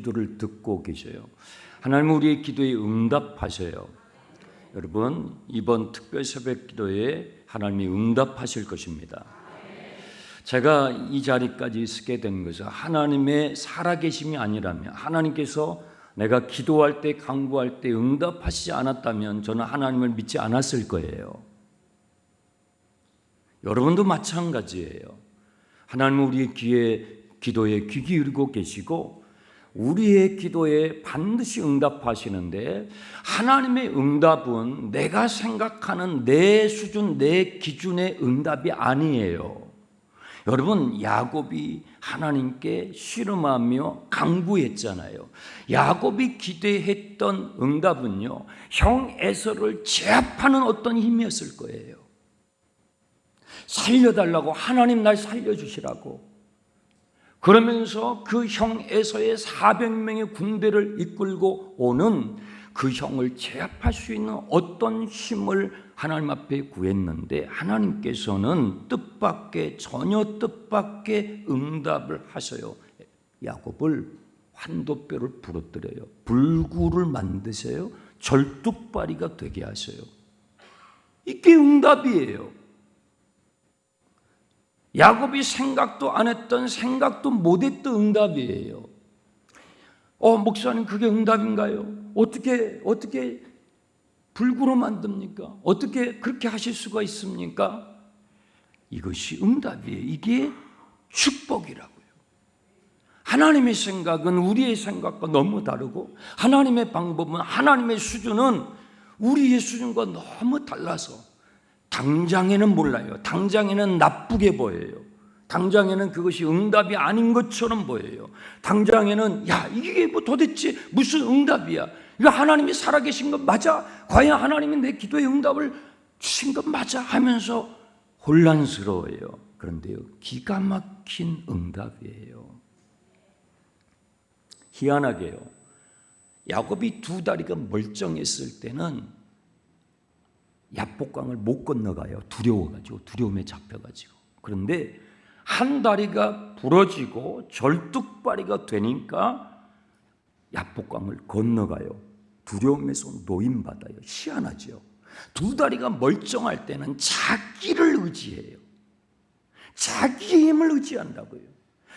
기도를 듣고 계셔요. 하나님은 우리의 기도에 응답하셔요. 여러분, 이번 특별 새벽 기도에 하나님이 응답하실 것입니다. 제가 이 자리까지 서게 된 것은 하나님의 살아계심이 아니라면, 하나님께서 내가 기도할 때, 간구할 때 응답하시지 않았다면 저는 하나님을 믿지 않았을 거예요. 여러분도 마찬가지예요. 하나님은 우리의 기도에 귀 기울이고 계시고 우리의 기도에 반드시 응답하시는데, 하나님의 응답은 내가 생각하는 내 수준, 내 기준의 응답이 아니에요. 여러분, 야곱이 하나님께 씨름하며 간구했잖아요. 야곱이 기대했던 응답은요, 형 에서를 제압하는 어떤 힘이었을 거예요. 살려달라고, 하나님 날 살려주시라고. 그러면서 그 형 에서의 400명의 군대를 이끌고 오는 그 형을 제압할 수 있는 어떤 힘을 하나님 앞에 구했는데, 하나님께서는 전혀 뜻밖의 응답을 하셔요. 야곱을 환도뼈를 부러뜨려요. 불구를 만드세요. 절뚝발이가 되게 하셔요. 이게 응답이에요. 야곱이 생각도 안 했던, 생각도 못했던 응답이에요. 목사님, 그게 응답인가요? 어떻게 불구로 만듭니까? 어떻게 그렇게 하실 수가 있습니까? 이것이 응답이에요. 이게 축복이라고요. 하나님의 생각은 우리의 생각과 너무 다르고, 하나님의 방법은, 하나님의 수준은 우리의 수준과 너무 달라서 당장에는 몰라요. 당장에는 나쁘게 보여요. 당장에는 그것이 응답이 아닌 것처럼 보여요. 당장에는 이게 뭐 도대체 무슨 응답이야? 이거 하나님이 살아계신 것 맞아? 과연 하나님이 내 기도에 응답을 주신 것 맞아? 하면서 혼란스러워요. 그런데요, 기가 막힌 응답이에요. 희한하게요, 야곱이 두 다리가 멀쩡했을 때는 야복강을 못 건너가요. 두려워가지고, 두려움에 잡혀가지고. 그런데 한 다리가 부러지고 절뚝발이가 되니까 야복강을 건너가요. 두려움에서 노임받아요. 희한하죠. 두 다리가 멀쩡할 때는 자기를 의지해요. 자기의 힘을 의지한다고요.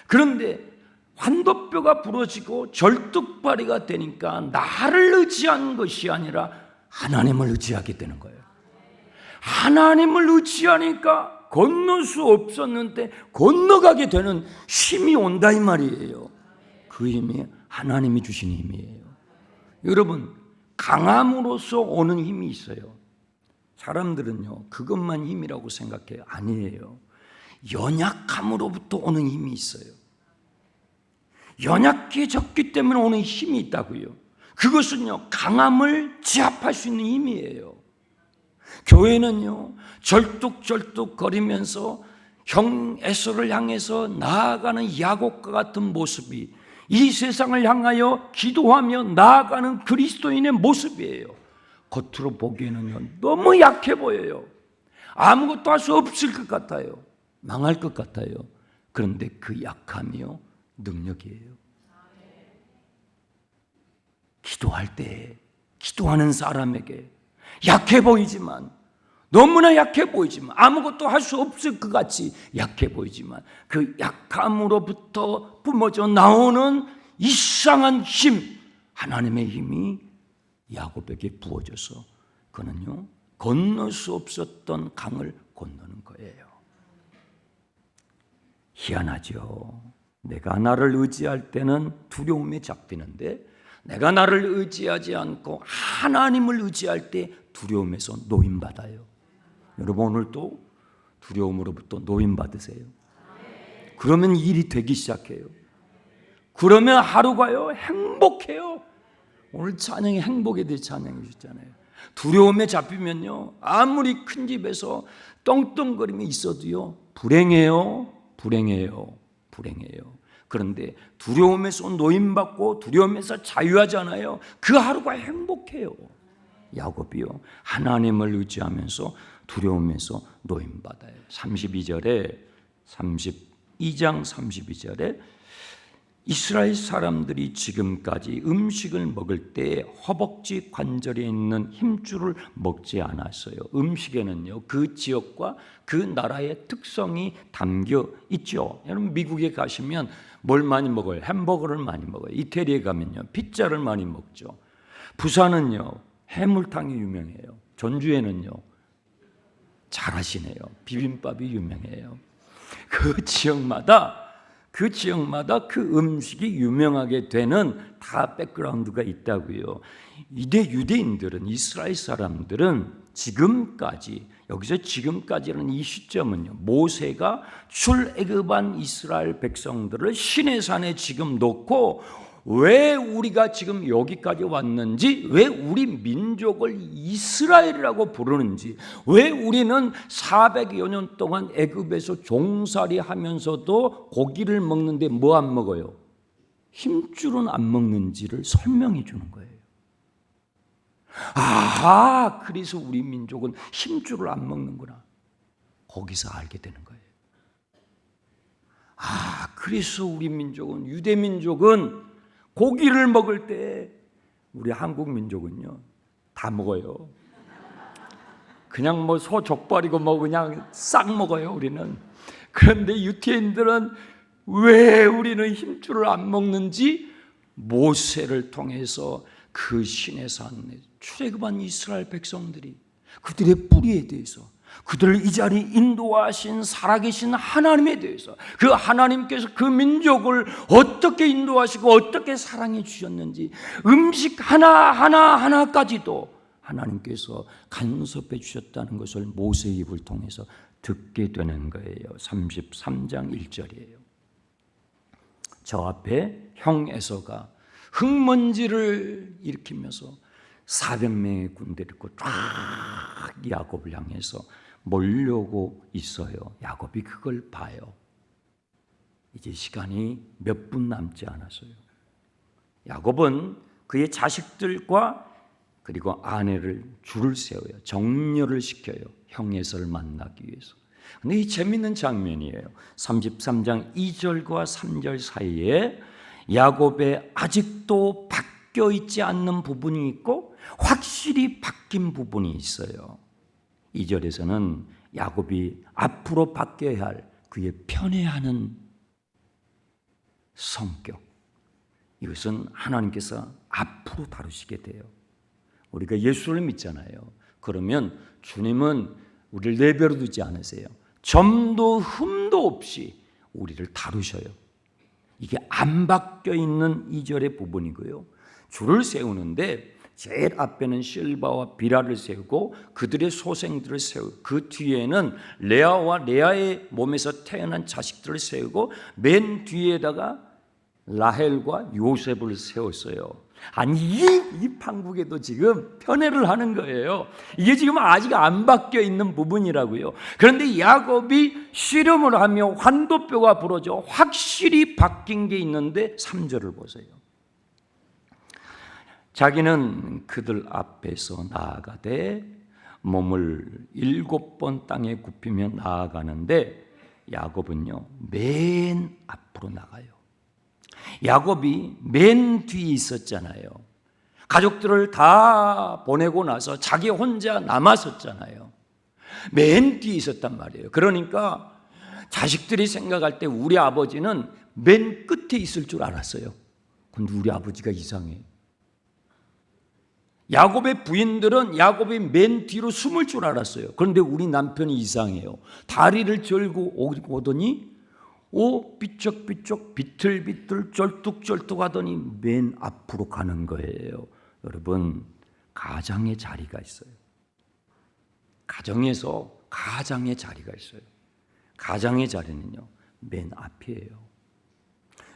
그런데 환도뼈가 부러지고 절뚝발이가 되니까 나를 의지한 것이 아니라 하나님을 의지하게 되는 거예요. 하나님을 의지하니까 건널 수 없었는데 건너가게 되는 힘이 온다, 이 말이에요. 그 힘이 하나님이 주신 힘이에요. 여러분, 강함으로써 오는 힘이 있어요. 사람들은요, 그것만 힘이라고 생각해요. 아니에요. 연약함으로부터 오는 힘이 있어요. 연약해졌기 때문에 오는 힘이 있다고요. 그것은요, 강함을 제압할 수 있는 힘이에요. 교회는요, 절뚝절뚝 거리면서 형 에서를 향해서 나아가는 야곱과 같은 모습이 이 세상을 향하여 기도하며 나아가는 그리스도인의 모습이에요. 겉으로 보기에는요, 너무 약해 보여요. 아무것도 할 수 없을 것 같아요. 망할 것 같아요. 그런데 그 약함이요, 능력이에요. 기도할 때, 기도하는 사람에게 약해 보이지만, 너무나 약해 보이지만, 아무것도 할 수 없을 것 같이 약해 보이지만, 그 약함으로부터 뿜어져 나오는 이상한 힘, 하나님의 힘이 야곱에게 부어져서 그는요, 건널 수 없었던 강을 건너는 거예요. 희한하죠. 내가 나를 의지할 때는 두려움에 잡히는데, 내가 나를 의지하지 않고 하나님을 의지할 때 두려움에서 노임받아요. 여러분, 오늘도 두려움으로부터 노임받으세요. 그러면 일이 되기 시작해요. 그러면 하루가요, 행복해요. 오늘 찬양이 행복에 대해 찬양해 주셨잖아요. 두려움에 잡히면요, 아무리 큰 집에서 떵떵거림이 있어도요, 불행해요. 그런데 두려움에서 노임받고 두려움에서 자유하잖아요. 그 하루가 행복해요. 야곱이요, 하나님을 의지하면서 두려움에서 노임받아요. 32장 32절에 이스라엘 사람들이 지금까지 음식을 먹을 때 허벅지 관절에 있는 힘줄을 먹지 않았어요. 음식에는요, 그 지역과 그 나라의 특성이 담겨 있죠. 여러분 미국에 가시면 뭘 많이 먹어요? 햄버거를 많이 먹어요. 이태리에 가면요, 피자를 많이 먹죠. 부산은요, 해물탕이 유명해요. 전주에는요, 잘하시네요, 비빔밥이 유명해요. 그 지역마다 그 음식이 유명하게 되는 다 백그라운드가 있다고요. 유대인들은, 이스라엘 사람들은 지금까지, 여기서 지금까지는 이 시점은요, 모세가 출애굽한 이스라엘 백성들을 시내산에 지금 놓고 왜 우리가 지금 여기까지 왔는지, 왜 우리 민족을 이스라엘이라고 부르는지, 왜 우리는 400여 년 동안 애굽에서 종살이 하면서도 고기를 먹는데 뭐 안 먹어요? 힘줄은 안 먹는지를 설명해 주는 거예요. 아, 그래서 우리 민족은 힘줄을 안 먹는구나. 거기서 알게 되는 거예요. 아, 그래서 우리 민족은, 유대 민족은 고기를 먹을 때, 우리 한국 민족은요, 다 먹어요. 그냥 뭐 소 족발이고 뭐 그냥 싹 먹어요, 우리는. 그런데 유태인들은 왜 우리는 힘줄을 안 먹는지 모세를 통해서 그 시내산에 출애굽한 이스라엘 백성들이 그들의 뿌리에 대해서, 그들을 이 자리에 인도하신 살아계신 하나님에 대해서, 그 하나님께서 그 민족을 어떻게 인도하시고 어떻게 사랑해 주셨는지, 음식 하나하나까지도 하나님께서 간섭해 주셨다는 것을 모세의 입을 통해서 듣게 되는 거예요. 33장 1절이에요. 저 앞에 형 에서가 흙먼지를 일으키면서 400명의 군대를 입고 쫙 야곱을 향해서 몰려오고 있어요. 야곱이 그걸 봐요. 이제 시간이 몇 분 남지 않았어요. 야곱은 그의 자식들과 그리고 아내를 줄을 세워요. 정렬을 시켜요. 형 에서를 만나기 위해서. 근데 이 재밌는 장면이에요. 33장 2절과 3절 사이에 야곱의 아직도 바뀌어 있지 않는 부분이 있고 확실히 바뀐 부분이 있어요. 2절에서는 야곱이 앞으로 바뀌어야 할 그의 편애하는 성격, 이것은 하나님께서 앞으로 다루시게 돼요. 우리가 예수를 믿잖아요. 그러면 주님은 우리를 내버려 두지 않으세요. 점도 흠도 없이 우리를 다루셔요. 이게 안 바뀌어 있는 2절의 부분이고요. 줄을 세우는데 제일 앞에는 실바와 비라를 세우고 그들의 소생들을 세우고, 그 뒤에는 레아와 레아의 몸에서 태어난 자식들을 세우고, 맨 뒤에다가 라헬과 요셉을 세웠어요. 아니, 이 판국에도 지금 편애를 하는 거예요. 이게 지금 아직 안 바뀌어 있는 부분이라고요. 그런데 야곱이 씨름을 하며 환도뼈가 부러져 확실히 바뀐 게 있는데 3절을 보세요. 자기는 그들 앞에서 나아가되 몸을 7번 땅에 굽히며 나아가는데 야곱은요, 맨 앞으로 나가요. 야곱이 맨 뒤에 있었잖아요. 가족들을 다 보내고 나서 자기 혼자 남았었잖아요. 맨 뒤에 있었단 말이에요. 그러니까 자식들이 생각할 때 우리 아버지는 맨 끝에 있을 줄 알았어요. 근데 우리 아버지가 이상해. 야곱의 부인들은 야곱이 맨 뒤로 숨을 줄 알았어요. 그런데 우리 남편이 이상해요. 다리를 절고 오더니 삐쩍삐쩍 비틀비틀 쩔뚝쩔뚝 하더니 맨 앞으로 가는 거예요. 여러분, 가장의 자리가 있어요. 가정에서 가장의 자리가 있어요. 가장의 자리는요, 맨 앞이에요.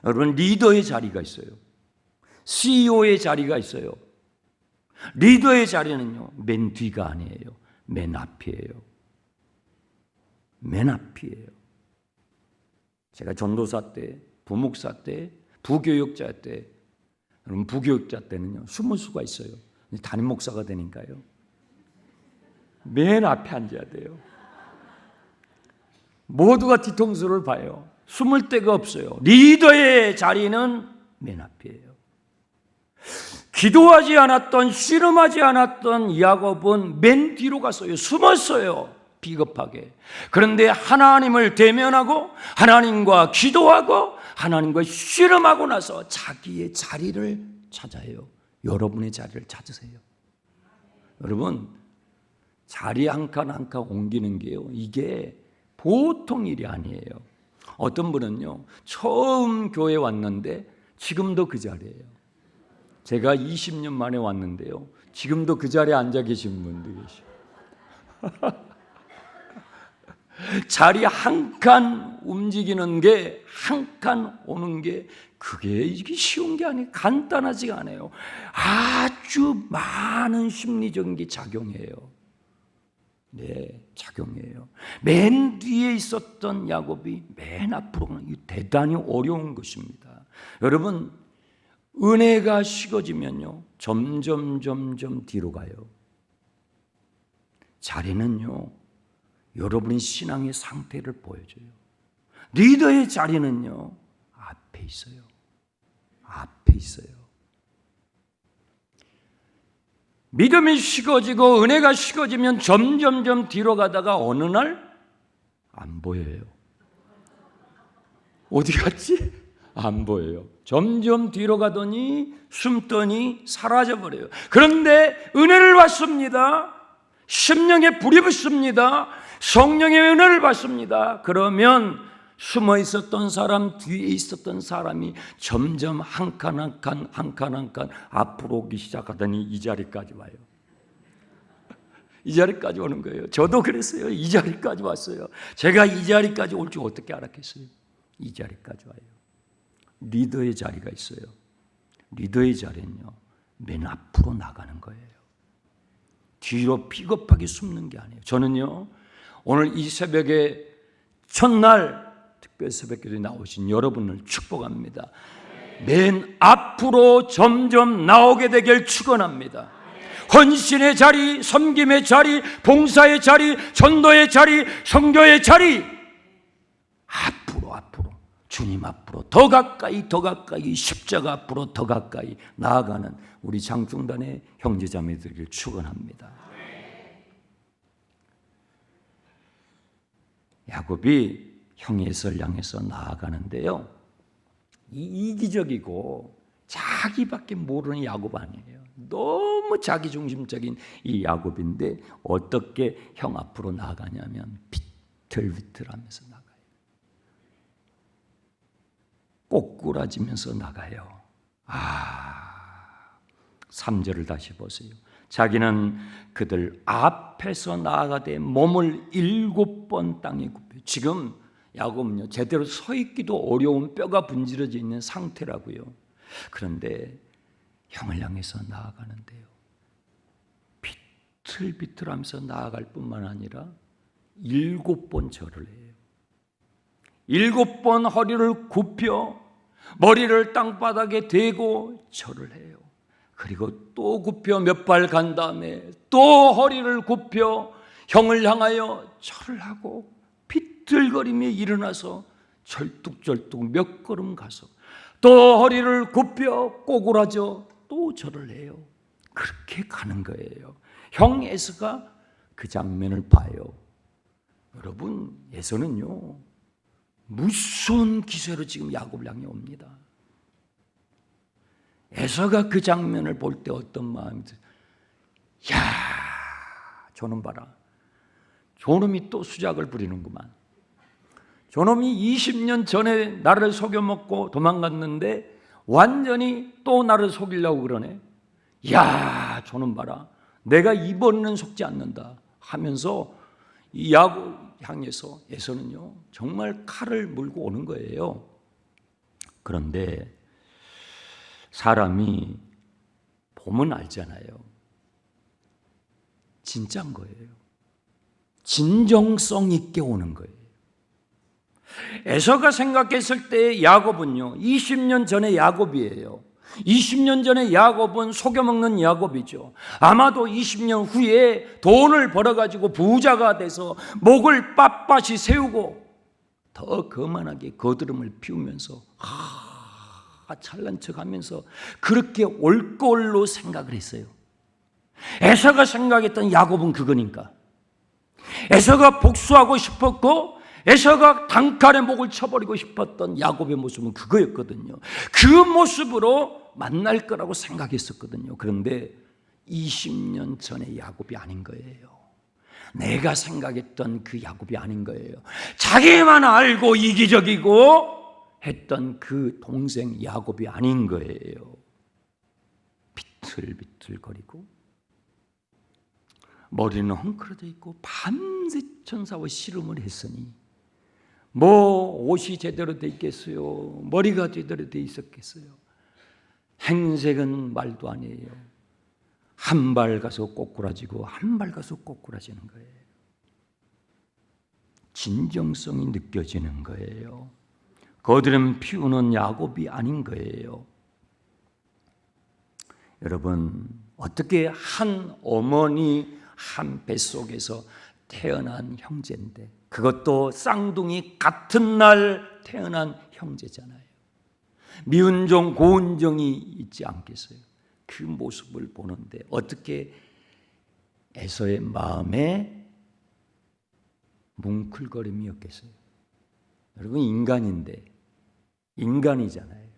여러분, 리더의 자리가 있어요. CEO의 자리가 있어요. 리더의 자리는요, 맨 뒤가 아니에요. 맨 앞이에요. 맨 앞이에요. 제가 전도사 때, 부목사 때, 부교육자 때, 여러분 부교육자 때는요, 숨을 수가 있어요. 담임 목사가 되니까요, 맨 앞에 앉아야 돼요. 모두가 뒤통수를 봐요. 숨을 데가 없어요. 리더의 자리는 맨 앞이에요. 기도하지 않았던, 씨름하지 않았던 야곱은 맨 뒤로 갔어요. 숨었어요. 비겁하게. 그런데 하나님을 대면하고 하나님과 기도하고 하나님과 씨름하고 나서 자기의 자리를 찾아요. 여러분의 자리를 찾으세요. 여러분, 자리 한 칸 한 칸 옮기는 게요, 이게 보통 일이 아니에요. 어떤 분은요, 처음 교회 왔는데 지금도 그 자리예요. 제가 20년 만에 왔는데요, 지금도 그 자리에 앉아 계신 분도 계시고. 자리 한 칸 움직이는 게, 한 칸 오는 게, 그게 이게 쉬운 게 아니에요. 간단하지가 않아요. 아주 많은 심리적인 게 작용해요. 네, 작용해요. 맨 뒤에 있었던 야곱이 맨 앞으로 가는, 이 대단히 어려운 것입니다. 여러분, 은혜가 식어지면요, 점점 뒤로 가요. 자리는요, 여러분의 신앙의 상태를 보여줘요. 리더의 자리는요, 앞에 있어요. 앞에 있어요. 믿음이 식어지고 은혜가 식어지면 점점 뒤로 가다가 어느 날 안 보여요. 어디 갔지? 안 보여요. 점점 뒤로 가더니 숨더니 사라져버려요. 그런데 은혜를 받습니다. 심령에 불이 붙습니다. 성령의 은혜를 받습니다. 그러면 숨어 있었던 사람, 뒤에 있었던 사람이 점점 한 칸 한 칸 앞으로 오기 시작하더니 이 자리까지 와요. 이 자리까지 오는 거예요. 저도 그랬어요. 이 자리까지 왔어요. 제가 이 자리까지 올 줄 어떻게 알았겠어요? 이 자리까지 와요. 리더의 자리가 있어요. 리더의 자리는요, 맨 앞으로 나가는 거예요. 뒤로 비겁하게 숨는 게 아니에요. 저는요, 오늘 이 새벽에 첫날 특별 새벽기도에 나오신 여러분을 축복합니다. 맨 앞으로 점점 나오게 되길 축원합니다. 헌신의 자리, 섬김의 자리, 봉사의 자리, 전도의 자리, 선교의 자리, 앞으로 주님 앞으로 더 가까이 십자가 앞으로 더 가까이 나아가는 우리 장중단의 형제자매들을 축원합니다. 야곱이 형의 에서를 향해서 나아가는데요, 이기적이고 자기밖에 모르는 야곱 아니에요. 너무 자기중심적인 이 야곱인데 어떻게 형 앞으로 나아가냐면 비틀비틀하면서 나가요. 꼬꾸라지면서 나가요. 3절을 다시 보세요. 자기는 그들 앞에서 나아가되 몸을 7번 땅에 굽혀. 지금 야곱은요, 제대로 서 있기도 어려운 뼈가 분지러져 있는 상태라고요. 그런데 형을 향해서 나아가는데요, 비틀비틀하면서 나아갈 뿐만 아니라 7번 절을 해요. 7번 허리를 굽혀 머리를 땅바닥에 대고 절을 해요. 그리고 또 굽혀 몇 발 간 다음에 또 허리를 굽혀 형을 향하여 절을 하고 비틀거리며 일어나서 절뚝절뚝 몇 걸음 가서 또 허리를 굽혀 꼬꾸라져 또 절을 해요. 그렇게 가는 거예요. 형 에서가 그 장면을 봐요. 여러분, 에서는요, 무서운 기세로 지금 야곱을 향해 옵니다. 에서가 그 장면을 볼 때 어떤 마음이 들어요? 야, 저놈 봐라. 저놈이 또 수작을 부리는구만. 저놈이 20년 전에 나를 속여먹고 도망갔는데 완전히 또 나를 속이려고 그러네. 야, 저놈 봐라. 내가 이번에는 속지 않는다 하면서 이 야곱 향해서 에서는요, 정말 칼을 물고 오는 거예요. 그런데 사람이 보면 알잖아요. 진짜인 거예요. 진정성 있게 오는 거예요. 에서가 생각했을 때 야곱은요, 20년 전의 야곱이에요. 20년 전에 야곱은 속여먹는 야곱이죠. 아마도 20년 후에 돈을 벌어가지고 부자가 돼서 목을 빳빳이 세우고 더 거만하게 거드름을 피우면서 잘난 척하면서 그렇게 올 걸로 생각을 했어요. 에서가 생각했던 야곱은 그거니까. 에서가 복수하고 싶었고 에서가 단칼에 목을 쳐버리고 싶었던 야곱의 모습은 그거였거든요. 그 모습으로 만날 거라고 생각했었거든요. 그런데 20년 전의 야곱이 아닌 거예요. 내가 생각했던 그 야곱이 아닌 거예요. 자기만 알고 이기적이고 했던 그 동생 야곱이 아닌 거예요. 비틀비틀거리고 머리는 헝클어져 있고 밤새 천사와 씨름을 했으니 뭐 옷이 제대로 돼 있겠어요? 머리가 제대로 돼 있었겠어요? 행색은 말도 아니에요. 한 발 가서 꼬꾸라지고 한 발 가서 꼬꾸라지는 거예요. 진정성이 느껴지는 거예요. 거드름 피우는 야곱이 아닌 거예요. 여러분, 어떻게 한 어머니 한 뱃속에서 태어난 형제인데, 그것도 쌍둥이 같은 날 태어난 형제잖아요. 미운 종 고운 종이 있지 않겠어요? 그 모습을 보는데 어떻게 에서의 마음에 뭉클거림이 없겠어요? 여러분, 인간인데, 인간이잖아요.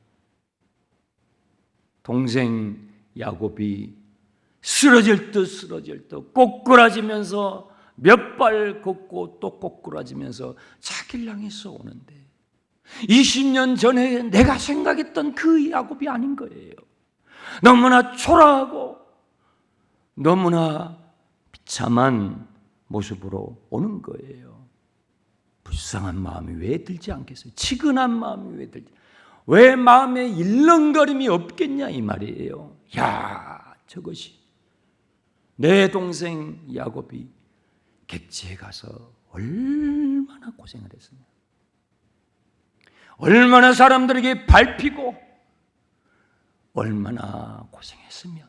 동생 야곱이 쓰러질 듯 꼬꾸라지면서 몇 발 걷고 또 꼬꾸라지면서 자기를 향해서 오는데 20년 전에 내가 생각했던 그 야곱이 아닌 거예요. 너무나 초라하고 너무나 비참한 모습으로 오는 거예요. 불쌍한 마음이 왜 들지 않겠어요? 치근한 마음이 왜 들지? 왜 마음에 일렁거림이 없겠냐 이 말이에요. 야, 저것이 내 동생 야곱이 객지에 가서 얼마나 고생을 했으냐, 얼마나 사람들에게 밟히고 얼마나 고생했으면,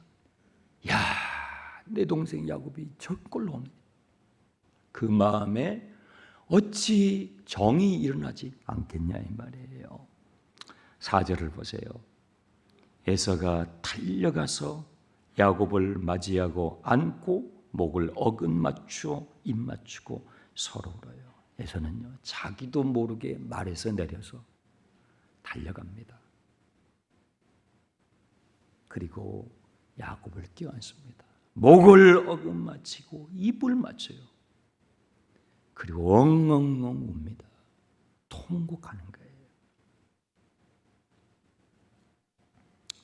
야, 내 동생 야곱이 저꼴로 오느냐, 그 마음에 어찌 정이 일어나지 않겠냐 이 말이에요. 4절을 보세요. 에서가 달려가서 야곱을 맞이하고 안고 목을 어긋 맞추어 입 맞추고 서로 울어요. 에서는요, 자기도 모르게 말에서 내려서 달려갑니다. 그리고 야곱을 껴안습니다. 목을 어긋 맞추고 입을 맞춰요. 그리고 엉엉엉 웁니다. 통곡하는 거예요.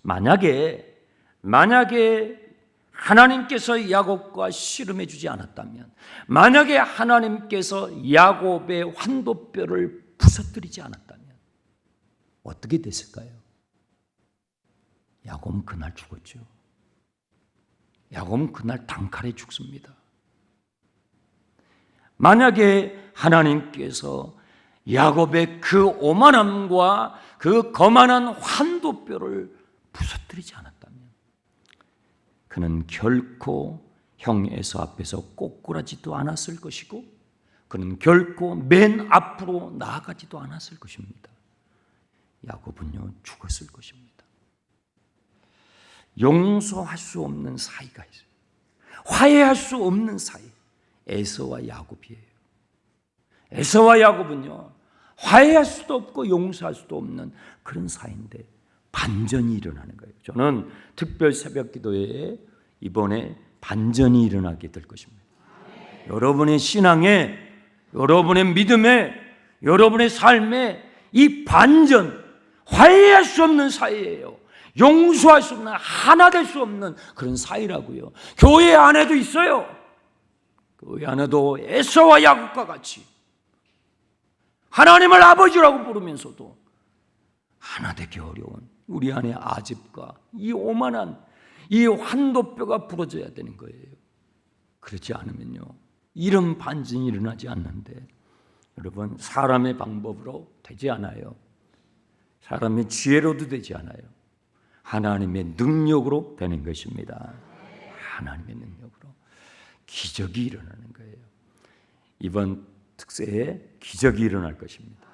만약에 하나님께서 야곱과 씨름해 주지 않았다면, 만약에 하나님께서 야곱의 환도뼈를 부서뜨리지 않았다면 어떻게 됐을까요? 야곱은 그날 죽었죠. 야곱은 그날 단칼에 죽습니다. 만약에 하나님께서 야곱의 그 오만함과 그 거만한 환도뼈를 부서뜨리지 않았다면 그는 결코 형 에서 앞에서 꼬꾸라지도 않았을 것이고, 그는 결코 맨 앞으로 나아가지도 않았을 것입니다. 야곱은요, 죽었을 것입니다. 용서할 수 없는 사이가 있어요. 화해할 수 없는 사이. 에서와 야곱이에요. 에서와 야곱은요, 화해할 수도 없고 용서할 수도 없는 그런 사이인데 반전이 일어나는 거예요. 저는 특별 새벽 기도회에 이번에 반전이 일어나게 될 것입니다. 여러분의 신앙에, 여러분의 믿음에, 여러분의 삶에 이 반전, 화해할 수 없는 사이예요. 용서할 수 없는, 하나 될 수 없는 그런 사이라고요. 교회 안에도 있어요. 교회 안에도 에서와 야곱과 같이 하나님을 아버지라고 부르면서도 하나 되기 어려운 우리 안에 아집과 이 오만한 이 환도뼈가 부러져야 되는 거예요. 그렇지 않으면요, 이런 반전이 일어나지 않는데, 여러분, 사람의 방법으로 되지 않아요. 사람의 지혜로도 되지 않아요. 하나님의 능력으로 되는 것입니다. 하나님의 능력으로 기적이 일어나는 거예요. 이번 특세에 기적이 일어날 것입니다.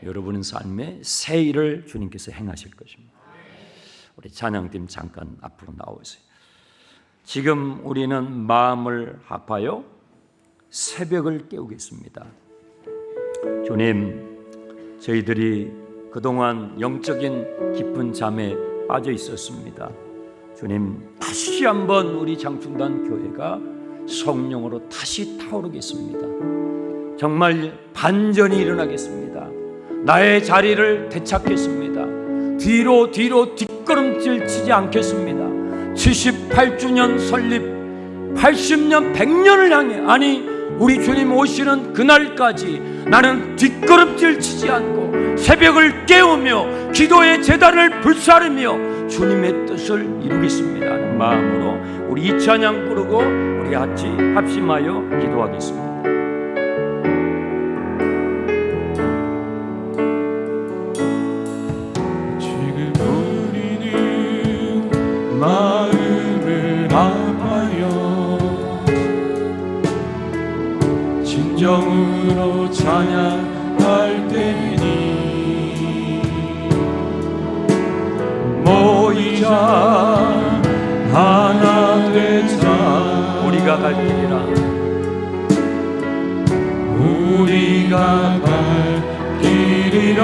여러분 삶에 새 일을 주님께서 행하실 것입니다. 우리 찬양팀 잠깐 앞으로 나오세요. 지금 우리는 마음을 합하여 새벽을 깨우겠습니다. 주님, 저희들이 그동안 영적인 깊은 잠에 빠져 있었습니다. 주님, 다시 한번 우리 장충단 교회가 성령으로 다시 타오르겠습니다. 정말 반전이 일어나겠습니다. 나의 자리를 되찾겠습니다. 뒤로 뒷걸음질 치지 않겠습니다. 78주년 설립 80년 100년을 향해, 아니 우리 주님 오시는 그날까지 나는 뒷걸음질 치지 않고 새벽을 깨우며 기도의 제단을 불사르며 주님의 뜻을 이루겠습니다 하는 마음으로 우리 이 찬양 부르고 우리 같이 합심하여 기도하겠습니다. 지금 우리는 마음을 합하여 진정으로 찬양할 때니 모이자 하나 되자. 우리가 갈 길이라 우리가 갈 길이라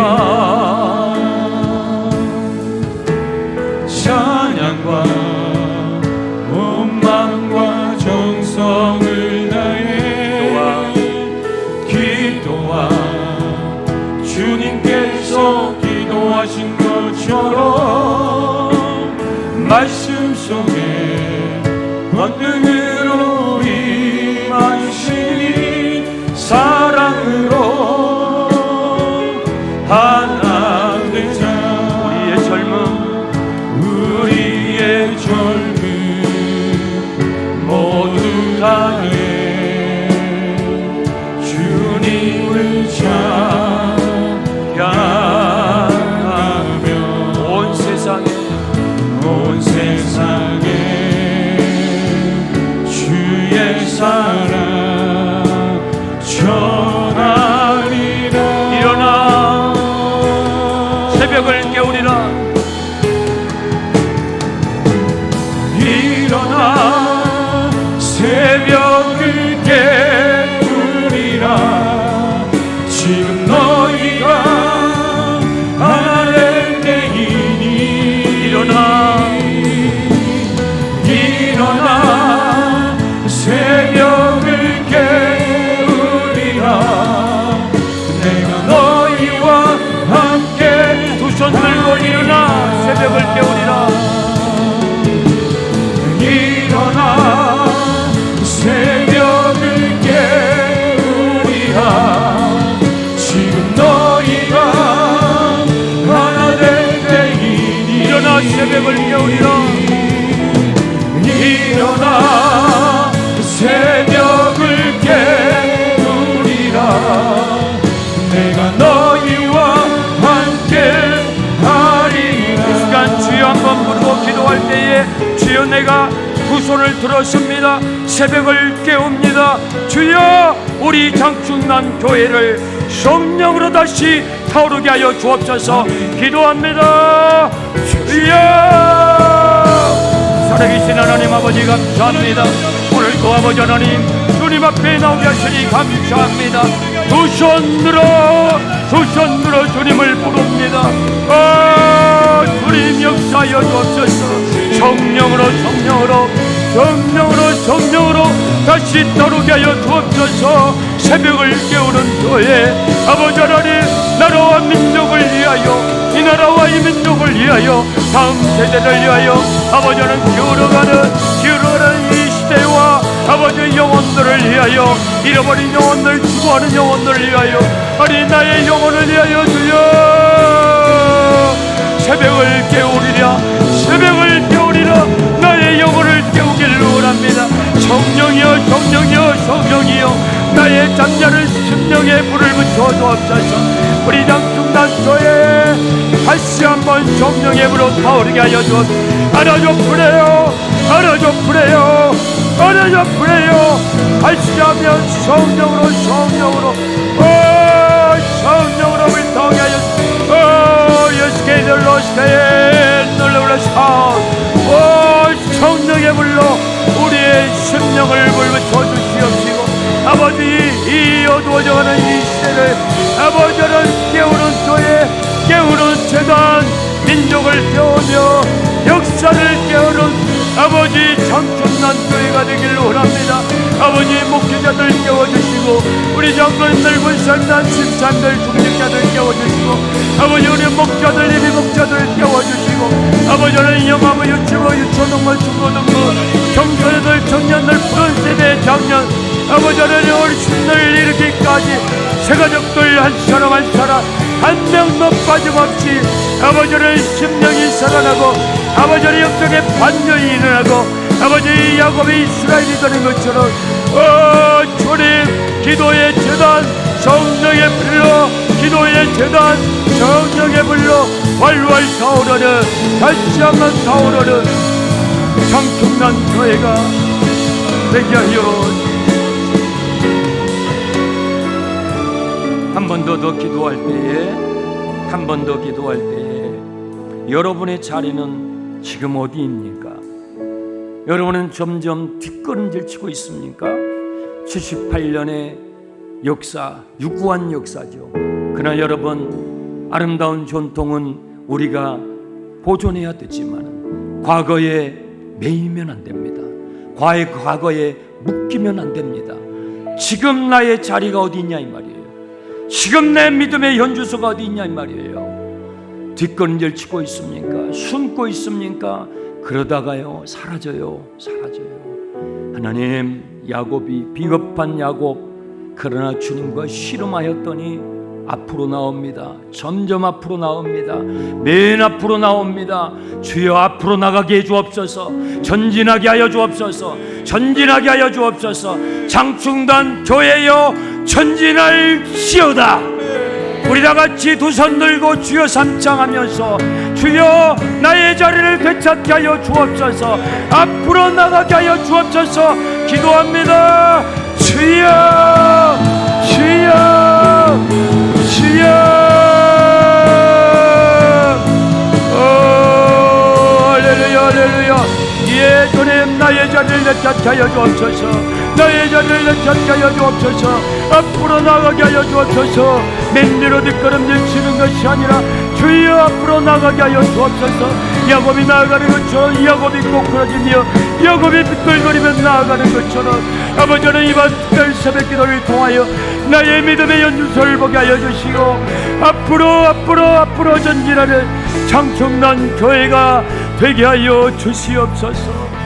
찬양과 온 마음과 정성을 다해 기도와 주님께서 기도하신 것처럼 말씀 속에 권능으로 임하시니 사랑으로 하나 되자. 우리의 젊음 모두 다해 주님을 찬양하며 온 세상에 주의 사랑 전하리라. 일어나 새벽을 깨우리라. 일어나 새벽을 깨우리라. 지금 너희가 하나 될 때이니 일어나 새벽을 깨우리라. 내가 너희와 함께 두 손 들고 일어나 새벽을 깨우리라. 일어나 새벽을 깨우리라. 지금 너희가 하나 될 때이니 일어나 새벽을 깨우리라. 일어나 새벽을 깨우리라. 내가 너희와 함께 하리라. 이 시간 주여 한번 부르고 기도할 때에 주여 내가 두 손을 들었습니다. 새벽을 깨웁니다. 주여 우리 장충난 교회를 성령으로 다시 타오르게 하여 주옵소서. 기도합니다. 주여 살아계신 하나님 아버지 감사합니다. 오늘도 아버지 하나님 주님 앞에 나오게 하시니 감사합니다. 두 손 들어 주님을 부릅니다. 주님 역사하여 주옵소서. 성령으로 다시 떠오르게 하여 주옵소서. 새벽을 깨우는 교회 아버지 하나님 나라와 민족을 위하여 이 나라와 이 민족을 위하여 다음 세대를 위하여 아버지 하나님 기울어가는 이 시대와 아버지 영혼들을 위하여 잃어버린 영혼들 추구하는 영혼들을 위하여 아니 나의 영혼을 위하여 주여 새벽을 깨우리라. 나의 영혼을 깨우기를 원합니다. 성령이여 나의 잠자는 심령에 불을 붙여 주옵소서. 우리 장충단 교회에 다시 한번 성령의 불로 타오르게 하여 주옵소서. 알아줘 프레요 다시 한번 성령으로 불타오게 하여 불러 성령의 불로 우리의 심령을 불붙여 주시옵시고 아버지 이 어두워져가는 이 시대를 아버지는 깨우는 교회 깨우는 재단 민족을 깨우며 역사를 깨우는 아버지 청춘난 교회가 되기를 원합니다. 아버지 목회자들 깨워주시고 우리 장로님들 군사님단 집사님들 중직자들 깨워주시고 아버지 우리 목자들 예비 목자들 깨워주시고 아버지는 영화부 유치부 유초등부 중고등부 청소년들 청년들 푸른 세대 장년 아버지는 어르신들 이르기까지 세가족들 한 사람 한 사람 한 명도 빠짐없이 아버지는 심령이 살아나고 아버지는 영적의 반전이 일어나고 아버지 야곱이 이스라엘이 되는 것처럼 주님 기도의 재단 성령의 불로 기도의 재단 성령의 불로 활활 타오르는 다시 한번 타오르는 청춘난 교회가 되게 하여 한 번 더 기도할 때에 한 번 더 기도할 때에 여러분의 자리는 지금 어디입니까? 여러분은 점점 뒷걸음질 치고 있습니까? 78년의 역사, 유구한 역사죠. 그러나 여러분 아름다운 전통은 우리가 보존해야 되지만 과거에 매이면 안 됩니다. 과거에 묶이면 안 됩니다. 지금 나의 자리가 어디 있냐 이 말이에요. 지금 내 믿음의 현주소가 어디 있냐 이 말이에요. 뒷걸음질 치고 있습니까? 숨고 있습니까? 그러다가요 사라져요. 하나님 야곱이 비겁한 야곱 그러나 주님과 씨름하였더니 앞으로 나옵니다. 점점 앞으로 나옵니다. 맨 앞으로 나옵니다. 주여 앞으로 나가게 해 주옵소서. 전진하게 하여 주옵소서. 전진하게 하여 주옵소서. 장충단 교회여 전진할지어다. 우리 다같이 두 손 들고 주여 삼창하면서 주여 나의 자리를 되찾게 하여 주옵소서. 앞으로 나가게 하여 주옵소서. 기도합니다. 주여 주여 주여 할렐루야 할렐루야. 예 주님 나의 자리를 되찾게 하여 주옵소서. 나의 자리를 되찾게 하여 주옵소서. 앞으로 나가게 하여 주옵소서. 맨뒤로 뒷걸음질 치는 것이 아니라 주여 앞으로 나가게 하여 주옵소서. 야곱이 나아가는 것처럼 야곱이 꼬꾸라지며 야곱이 비끌거리며 나아가는 것처럼 아버지는 이번 특별 새벽 기도를 통하여 나의 믿음의 연주소를 보게 하여 주시고 앞으로 전진하는 장충난 교회가 되게 하여 주시옵소서.